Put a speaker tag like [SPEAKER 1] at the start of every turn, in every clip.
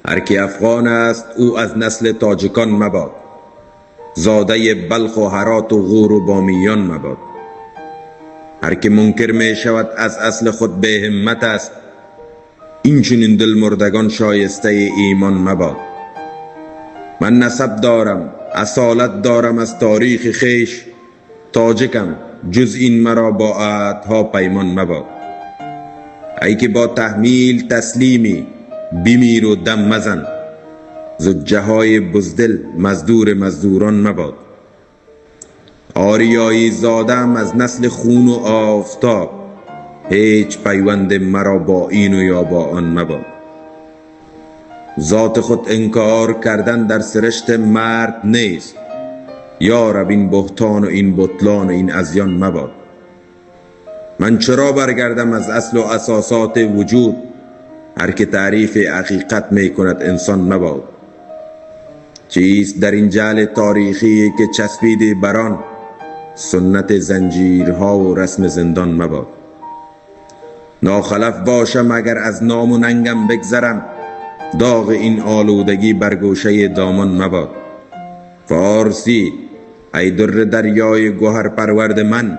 [SPEAKER 1] هر که افغان است او از نسل تاجکان مباد، زاده بلخ و هرات و غور و بامیان مباد. هر که منکر می شود از اصل خود به همت است، این چنین دل مردگان شایسته ایمان مباد. من نسب دارم، اصالت دارم از تاریخ خیش، تاجکم جز این مرا با عهدها پیمان مباد. ای که با تحمیل تسلیمی بمیر و دم مزن، زجه های بزدل مزدور مزدوران مباد. آریایی زادم از نسل خون و آفتاب، هیچ پیوند مرا با این و یا با آن مباد. ذات خود انکار کردن در سرشت مرد نیست، یا رب این بهتان و این بطلان و این ازیان مباد. من چرا برگردم از اصل و اساسات وجود، هر که تعریف حقیقت می کند انسان مباد. چیست در این جعل تاریخی که چسبیده بران، سنت زنجیرها و رسم زندان مباد. ناخلف باشم اگر از نام و ننگم بگذرم، داغ این آلودگی بر گوشه دامان مباد. فارسی ای در دریای گوهر پرورد من،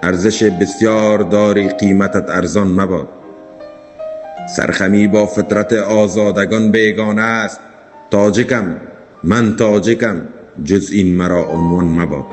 [SPEAKER 1] ارزش بسیار داری قیمتت ارزان مباد. سرخمی با فطرت آزادگان بیگانه است، تاجکم من تاجکم جز این مرا عنوان مباد.